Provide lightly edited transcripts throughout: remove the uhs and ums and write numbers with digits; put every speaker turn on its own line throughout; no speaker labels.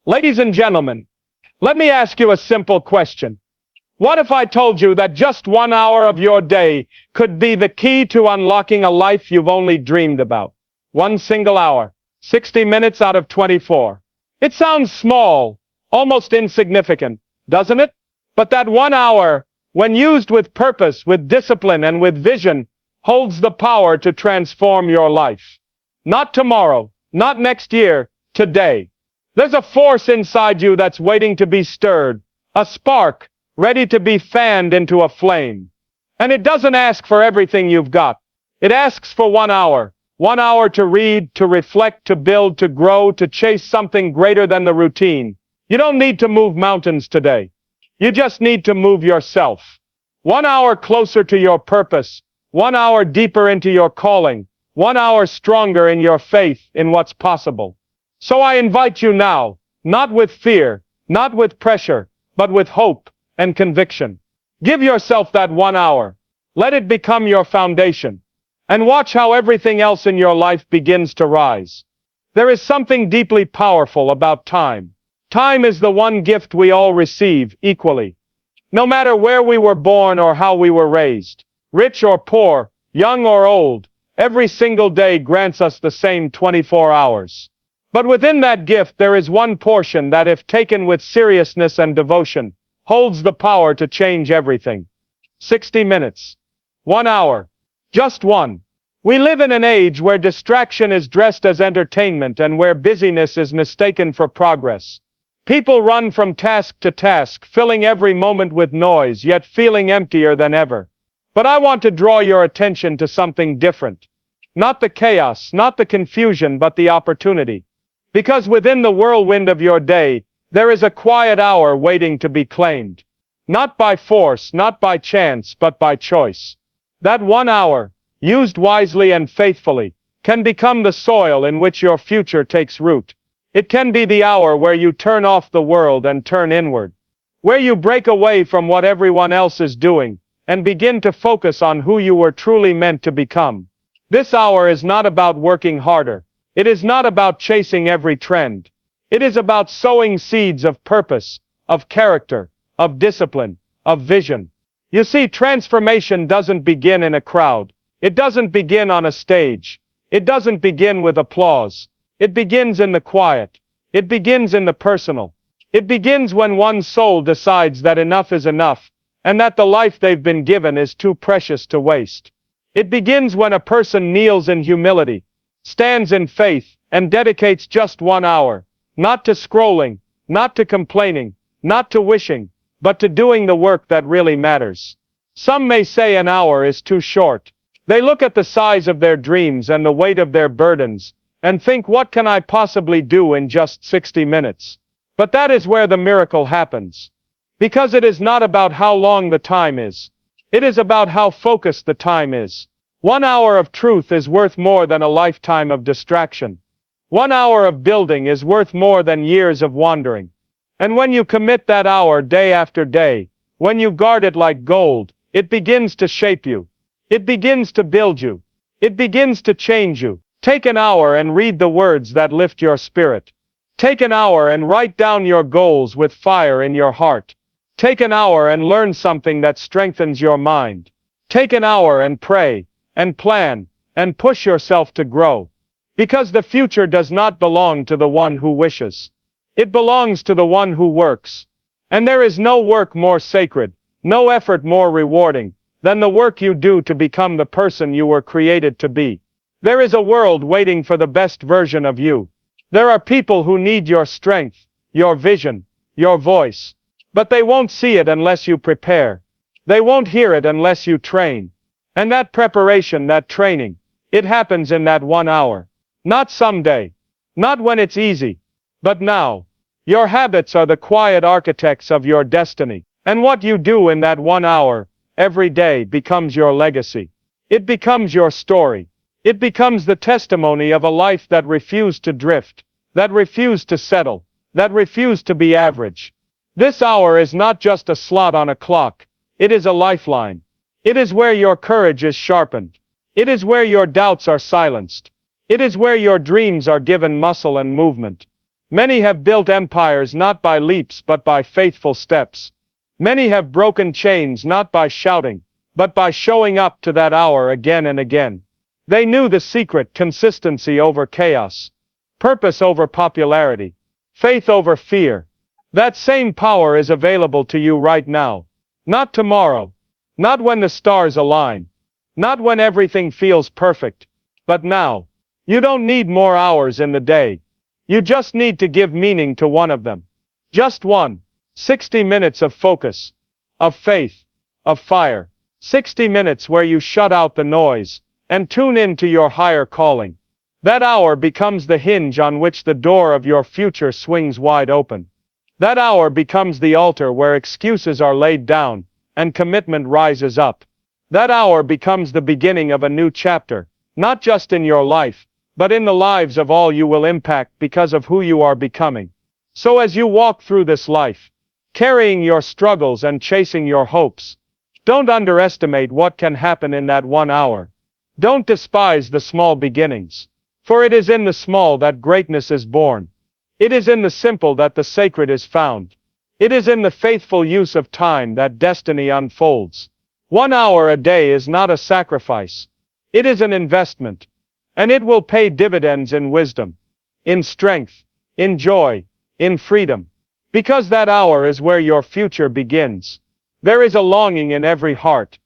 Ladies and gentlemen, let me ask you a simple question. What if I told you that just 1 hour of your day could be the key to unlocking a life you've only dreamed about? One single hour, 60 minutes out of 24. It sounds small, almost insignificant, doesn't it? But that 1 hour, when used with purpose, with discipline, and with vision, holds the power to transform your life. Not tomorrow, not next year, today. There's a force inside you that's waiting to be stirred, a spark, ready to be fanned into a flame. And it doesn't ask for everything you've got. It asks for 1 hour. 1 hour to read, to reflect, to build, to grow, to chase something greater than the routine. You don't need to move mountains today. You just need to move yourself. 1 hour closer to your purpose. 1 hour deeper into your calling. 1 hour stronger in your faith in what's possible. So I invite you now, not with fear, not with pressure, but with hope and conviction. Give yourself that 1 hour. Let it become your foundation. And watch how everything else in your life begins to rise. There is something deeply powerful about time. Time is the one gift we all receive equally. No matter where we were born or how we were raised, rich or poor, young or old, every single day grants us the same 24 hours. But within that gift there is one portion that, if taken with seriousness and devotion, holds the power to change everything. 60 minutes. 1 hour. Just one. We live in an age where distraction is dressed as entertainment and where busyness is mistaken for progress. People run from task to task, filling every moment with noise, yet feeling emptier than ever. But I want to draw your attention to something different. Not the chaos, not the confusion, but the opportunity. Because within the whirlwind of your day, there is a quiet hour waiting to be claimed. Not by force, not by chance, but by choice. That 1 hour, used wisely and faithfully, can become the soil in which your future takes root. It can be the hour where you turn off the world and turn inward. Where you break away from what everyone else is doing, and begin to focus on who you were truly meant to become. This hour is not about working harder. It is not about chasing every trend. It is about sowing seeds of purpose, of character, of discipline, of vision. You see, transformation doesn't begin in a crowd. It doesn't begin on a stage. It doesn't begin with applause. It begins in the quiet. It begins in the personal. It begins when one soul decides that enough is enough, and that the life they've been given is too precious to waste. It begins when a person kneels in humility, stands in faith, and dedicates just 1 hour, not to scrolling, not to complaining, not to wishing, but to doing the work that really matters. Some may say an hour is too short. They look at the size of their dreams and the weight of their burdens, and think, what can I possibly do in just 60 minutes? But that is where the miracle happens. Because it is not about how long the time is. It is about how focused the time is. 1 hour of truth is worth more than a lifetime of distraction. 1 hour of building is worth more than years of wandering. And when you commit that hour day after day, when you guard it like gold, it begins to shape you. It begins to build you. It begins to change you. Take an hour and read the words that lift your spirit. Take an hour and write down your goals with fire in your heart. Take an hour and learn something that strengthens your mind. Take an hour and pray, and plan, and push yourself to grow. Because the future does not belong to the one who wishes. It belongs to the one who works. And there is no work more sacred, no effort more rewarding, than the work you do to become the person you were created to be. There is a world waiting for the best version of you. There are people who need your strength, your vision, your voice. But they won't see it unless you prepare. They won't hear it unless you train. And that preparation, that training, it happens in that 1 hour. Not someday. Not when it's easy. But now. Your habits are the quiet architects of your destiny. And what you do in that 1 hour, every day, becomes your legacy. It becomes your story. It becomes the testimony of a life that refused to drift, that refused to settle, that refused to be average. This hour is not just a slot on a clock. It is a lifeline. It is where your courage is sharpened. It is where your doubts are silenced. It is where your dreams are given muscle and movement. Many have built empires not by leaps but by faithful steps. Many have broken chains not by shouting, but by showing up to that hour again and again. They knew the secret: consistency over chaos, purpose over popularity, faith over fear. That same power is available to you right now. Not tomorrow, not when the stars align, not when everything feels perfect, but now. You don't need more hours in the day. You just need to give meaning to one of them. Just one. 60 minutes of focus, of faith, of fire. 60 minutes where you shut out the noise and tune in to your higher calling. That hour becomes the hinge on which the door of your future swings wide open. That hour becomes the altar where excuses are laid down and commitment rises up. That hour becomes the beginning of a new chapter, not just in your life, but in the lives of all you will impact because of who you are becoming. So as you walk through this life, carrying your struggles and chasing your hopes, don't underestimate what can happen in that 1 hour. Don't despise the small beginnings, for it is in the small that greatness is born. It is in the simple that the sacred is found. It is in the faithful use of time that destiny unfolds. 1 hour a day is not a sacrifice. It is an investment. And it will pay dividends in wisdom, in strength, in joy, in freedom. Because that hour is where your future begins. There is a longing in every heart,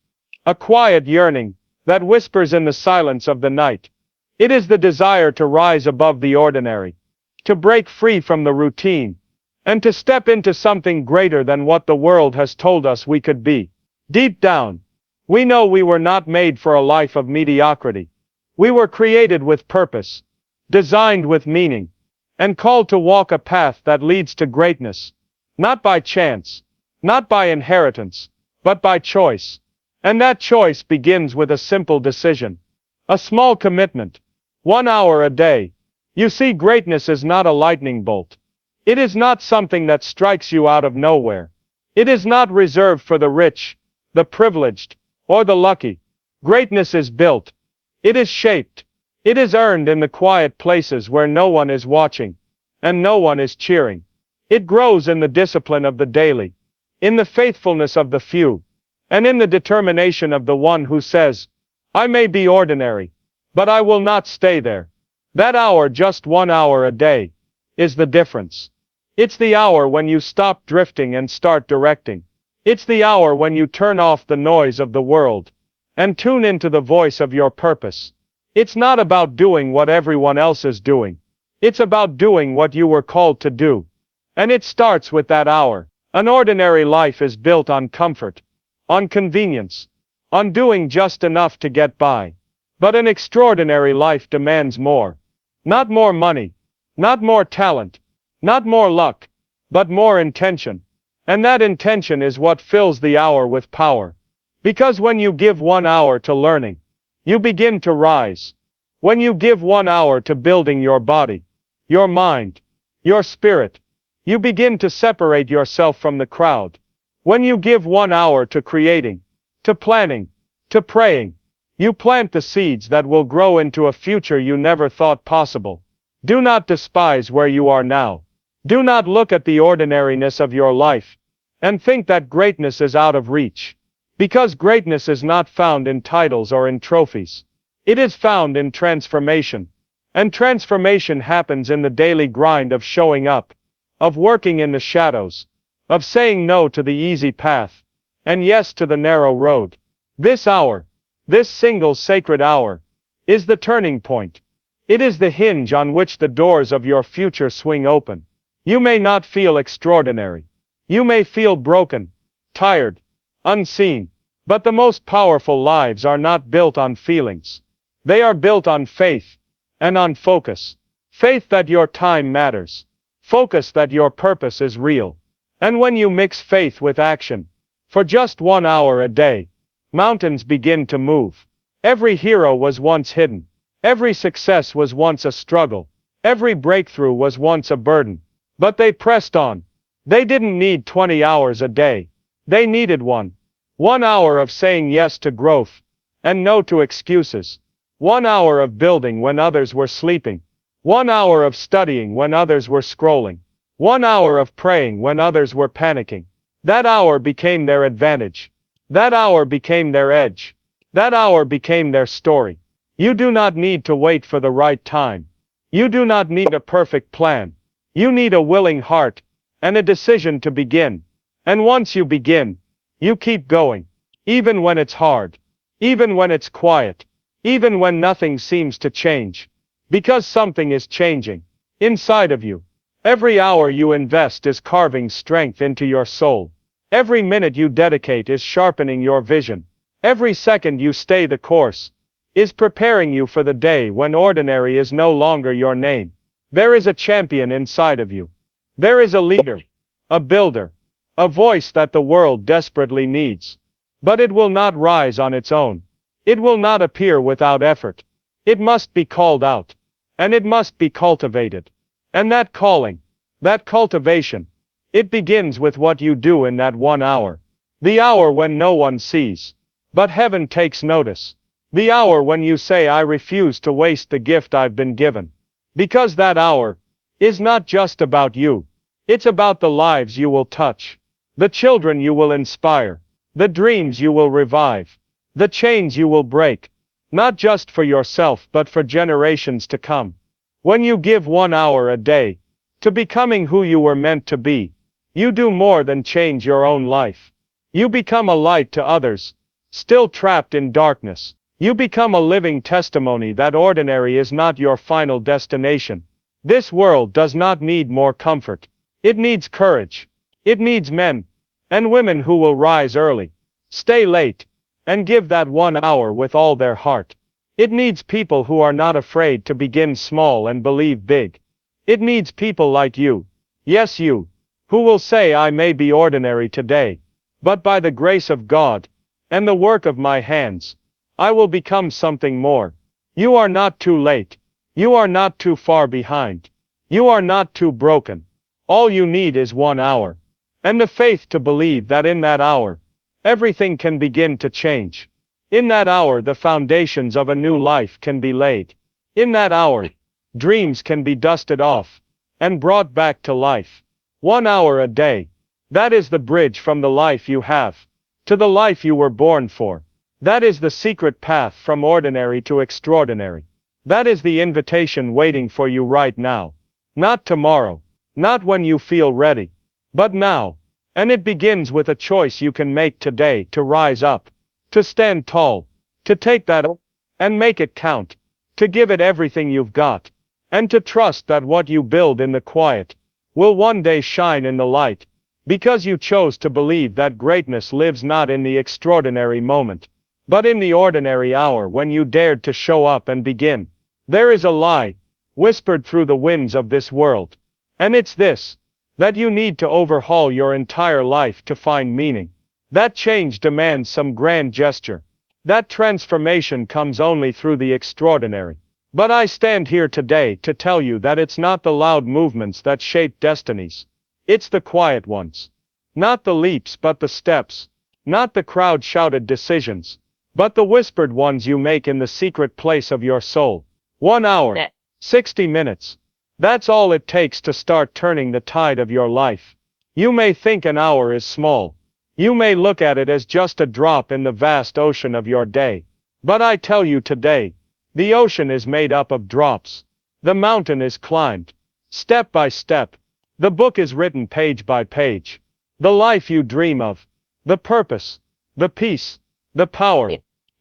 a quiet yearning that whispers in the silence of the night. It is the desire to rise above the ordinary, to break free from the routine, and to step into something greater than what the world has told us we could be. Deep down, we know we were not made for a life of mediocrity. We were created with purpose, designed with meaning, and called to walk a path that leads to greatness, not by chance, not by inheritance, but by choice. And that choice begins with a simple decision, a small commitment, 1 hour a day. You see, greatness is not a lightning bolt. It is not something that strikes you out of nowhere. It is not reserved for the rich, the privileged, or the lucky. Greatness is built. It is shaped. It is earned in the quiet places where no one is watching, and no one is cheering. It grows in the discipline of the daily, in the faithfulness of the few, and in the determination of the one who says, I may be ordinary, but I will not stay there. That hour, just 1 hour a day, is the difference. It's the hour when you stop drifting and start directing. It's the hour when you turn off the noise of the world and tune into the voice of your purpose. It's not about doing what everyone else is doing. It's about doing what you were called to do. And it starts with that hour. An ordinary life is built on comfort, on convenience, on doing just enough to get by. But an extraordinary life demands more. Not more money, not more talent, not more luck, but more intention. And that intention is what fills the hour with power. Because when you give 1 hour to learning, you begin to rise. When you give 1 hour to building your body, your mind, your spirit, you begin to separate yourself from the crowd. When you give 1 hour to creating, to planning, to praying, you plant the seeds that will grow into a future you never thought possible. Do not despise where you are now. Do not look at the ordinariness of your life and think that greatness is out of reach. Because greatness is not found in titles or in trophies. It is found in transformation. And transformation happens in the daily grind of showing up, of working in the shadows, of saying no to the easy path, and yes to the narrow road. This hour, this single sacred hour, is the turning point. It is the hinge on which the doors of your future swing open. You may not feel extraordinary. You may feel broken, tired, unseen. But the most powerful lives are not built on feelings. They are built on faith and on focus. Faith that your time matters. Focus that your purpose is real. And when you mix faith with action, for just 1 hour a day, mountains begin to move. Every hero was once hidden. Every success was once a struggle. Every breakthrough was once a burden. But they pressed on. They didn't need 20 hours a day. They needed one. 1 hour of saying yes to growth and no to excuses. 1 hour of building when others were sleeping. 1 hour of studying when others were scrolling. 1 hour of praying when others were panicking. That hour became their advantage. That hour became their edge. That hour became their story. You do not need to wait for the right time. You do not need a perfect plan. You need a willing heart and a decision to begin. And once you begin, you keep going. Even when it's hard. Even when it's quiet. Even when nothing seems to change. Because something is changing inside of you. Every hour you invest is carving strength into your soul. Every minute you dedicate is sharpening your vision. Every second you stay the course is preparing you for the day when ordinary is no longer your name. There is a champion inside of you. There is a leader, a builder, a voice that the world desperately needs. But it will not rise on its own. It will not appear without effort. It must be called out. And it must be cultivated. And that calling, that cultivation, it begins with what you do in that 1 hour. The hour when no one sees, but heaven takes notice. The hour when you say, I refuse to waste the gift I've been given. Because that hour is not just about you. It's about the lives you will touch, the children you will inspire, the dreams you will revive, the chains you will break. Not just for yourself but for generations to come. When you give 1 hour a day to becoming who you were meant to be, you do more than change your own life. You become a light to others, still trapped in darkness. You become a living testimony that ordinary is not your final destination. This world does not need more comfort. It needs courage. It needs men and women who will rise early, stay late, and give that 1 hour with all their heart. It needs people who are not afraid to begin small and believe big. It needs people like you, yes you, who will say I may be ordinary today, but by the grace of God, and the work of my hands, I will become something more. You are not too late. You are not too far behind. You are not too broken. All you need is 1 hour. And the faith to believe that in that hour, everything can begin to change. In that hour the foundations of a new life can be laid. In that hour, dreams can be dusted off and brought back to life. 1 hour a day. That is the bridge from the life you have to the life you were born for. That is the secret path from ordinary to extraordinary. That is the invitation waiting for you right now. Not tomorrow, not when you feel ready, but now. And it begins with a choice you can make today to rise up, to stand tall, to take that and make it count, to give it everything you've got, and to trust that what you build in the quiet will one day shine in the light, because you chose to believe that greatness lives not in the extraordinary moment, but in the ordinary hour when you dared to show up and begin. There is a lie, whispered through the winds of this world, and it's this, that you need to overhaul your entire life to find meaning. That change demands some grand gesture. That transformation comes only through the extraordinary. But I stand here today to tell you that it's not the loud movements that shape destinies. It's the quiet ones. Not the leaps but the steps. Not the crowd-shouted decisions, but the whispered ones you make in the secret place of your soul. 1 hour, 60 minutes. That's all it takes to start turning the tide of your life. You may think an hour is small. You may look at it as just a drop in the vast ocean of your day. But I tell you today, the ocean is made up of drops. The mountain is climbed, step by step. The book is written page by page. The life you dream of, the purpose, the peace, the power.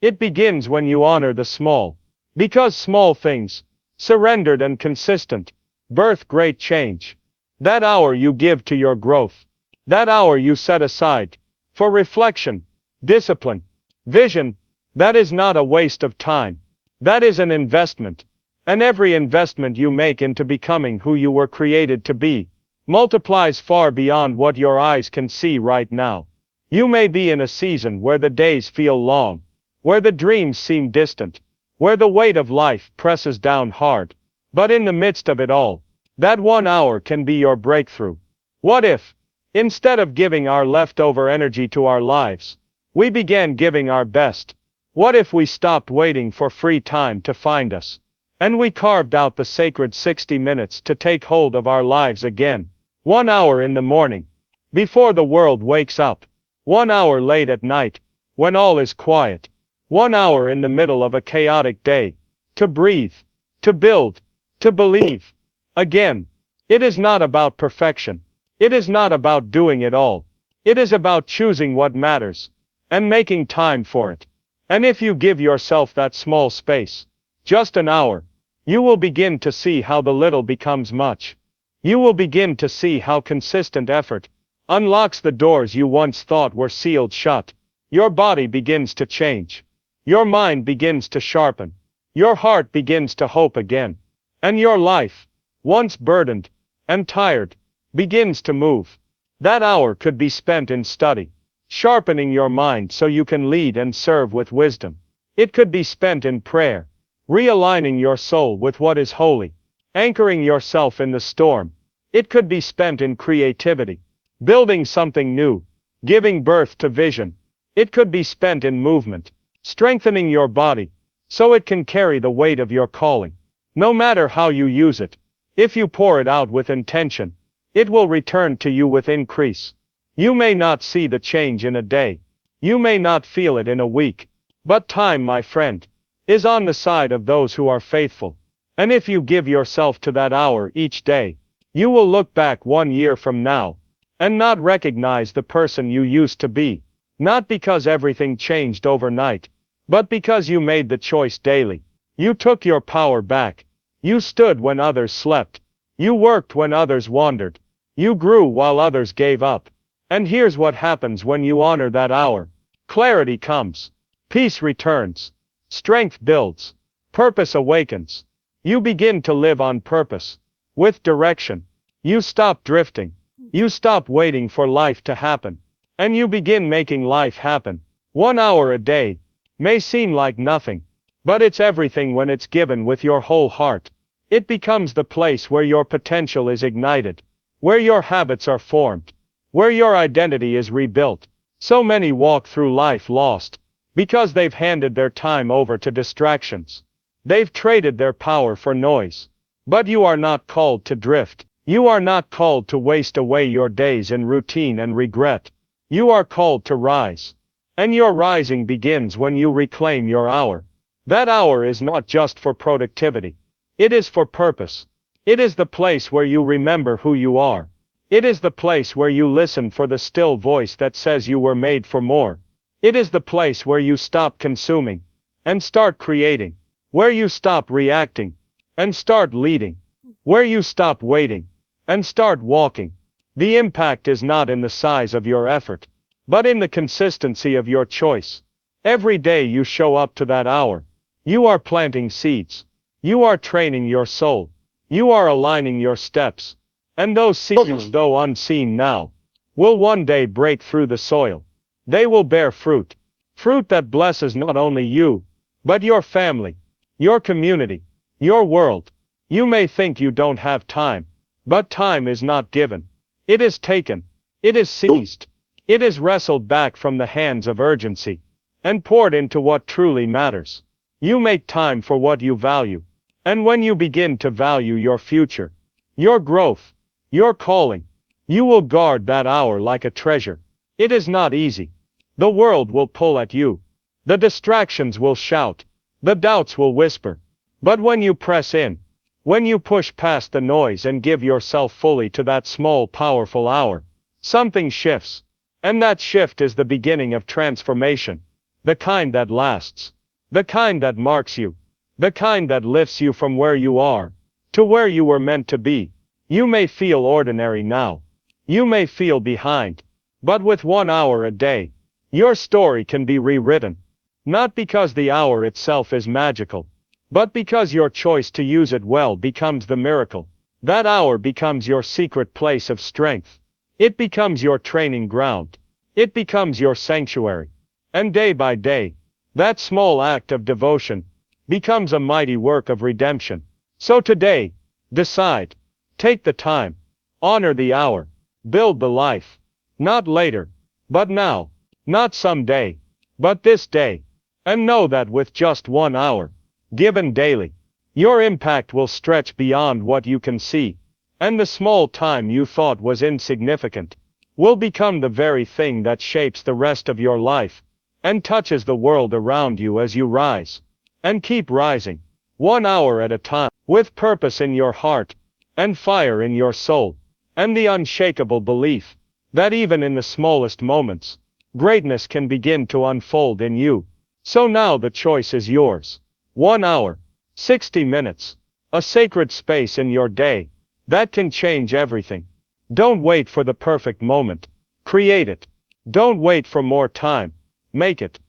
It begins when you honor the small. Because small things, surrendered and consistent, birth great change. That hour you give to your growth. That hour you set aside for reflection, discipline, vision. That is not a waste of time. That is an investment. And every investment you make into becoming who you were created to be multiplies far beyond what your eyes can see right now. You may be in a season where the days feel long, where the dreams seem distant, where the weight of life presses down hard. But in the midst of it all, that 1 hour can be your breakthrough. What if, instead of giving our leftover energy to our lives, we began giving our best? What if we stopped waiting for free time to find us, And we carved out the sacred 60 minutes to take hold of our lives again. 1 hour in the morning, before the world wakes up. 1 hour late at night, when all is quiet. 1 hour in the middle of a chaotic day. To breathe, to build, to believe. Again, it is not about perfection. It is not about doing it all. It is about choosing what matters, and making time for it. And if you give yourself that small space, just an hour, you will begin to see how the little becomes much. You will begin to see how consistent effort unlocks the doors you once thought were sealed shut. Your body begins to change. Your mind begins to sharpen. Your heart begins to hope again. And your life, once burdened and tired, begins to move. That hour could be spent in study, sharpening your mind so you can lead and serve with wisdom. It could be spent in prayer, realigning your soul with what is holy, anchoring yourself in the storm. It could be spent in creativity, building something new, giving birth to vision. It could be spent in movement, strengthening your body, so it can carry the weight of your calling. No matter how you use it, if you pour it out with intention, it will return to you with increase. You may not see the change in a day. You may not feel it in a week. But time, my friend, is on the side of those who are faithful. And if you give yourself to that hour each day, you will look back 1 year from now, and not recognize the person you used to be. Not because everything changed overnight, but because you made the choice daily. You took your power back. You stood when others slept. You worked when others wandered. You grew while others gave up. And here's what happens when you honor that hour. Clarity comes. Peace returns. Strength builds. Purpose awakens. You begin to live on purpose, with direction. You stop drifting. You stop waiting for life to happen. And you begin making life happen. 1 hour a day may seem like nothing, but it's everything when it's given with your whole heart. It becomes the place where your potential is ignited, where your habits are formed, where your identity is rebuilt. So many walk through life lost, because they've handed their time over to distractions. They've traded their power for noise. But you are not called to drift. You are not called to waste away your days in routine and regret. You are called to rise. And your rising begins when you reclaim your hour. That hour is not just for productivity. It is for purpose. It is the place where you remember who you are. It is the place where you listen for the still voice that says you were made for more. It is the place where you stop consuming and start creating. Where you stop reacting and start leading. Where you stop waiting and start walking. The impact is not in the size of your effort, but in the consistency of your choice. Every day you show up to that hour, you are planting seeds. You are training your soul. You are aligning your steps. And those seeds, though unseen now, will one day break through the soil. They will bear fruit. Fruit that blesses not only you, but your family, your community, your world. You may think you don't have time, but time is not given. It is taken. It is seized. It is wrestled back from the hands of urgency and poured into what truly matters. You make time for what you value. And when you begin to value your future, your growth, your calling, you will guard that hour like a treasure. It is not easy. The world will pull at you. The distractions will shout. The doubts will whisper. But when you press in, when you push past the noise and give yourself fully to that small, powerful hour, something shifts. And that shift is the beginning of transformation. The kind that lasts. The kind that marks you. The kind that lifts you from where you are to where you were meant to be. You may feel ordinary now. You may feel behind. But with 1 hour a day, your story can be rewritten. Not because the hour itself is magical, but because your choice to use it well becomes the miracle. That hour becomes your secret place of strength. It becomes your training ground. It becomes your sanctuary. And day by day, that small act of devotion becomes a mighty work of redemption. So today, decide. Take the time. Honor the hour. Build the life. Not later, but now. Not someday, but this day. And know that with just 1 hour, given daily, Your impact will stretch beyond what you can see, and the small time you thought was insignificant will become the very thing that shapes the rest of your life and touches the world around you as you rise. And keep rising, 1 hour at a time, with purpose in your heart and fire in your soul, and the unshakable belief that even in the smallest moments, greatness can begin to unfold in you. So now the choice is yours. 1 hour, 60 minutes, a sacred space in your day that can change everything. Don't wait for the perfect moment. Create it. Don't wait for more time. Make it.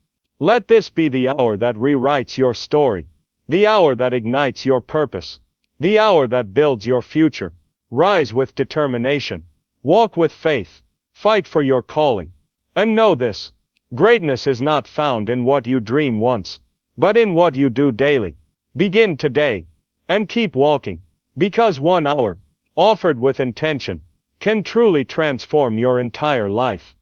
Let this be the hour that rewrites your story, the hour that ignites your purpose, the hour that builds your future. Rise with determination. Walk with faith. Fight for your calling. And know this: greatness is not found in what you dream once, but in what you do daily. Begin today, and keep walking, because 1 hour, offered with intention, can truly transform your entire life.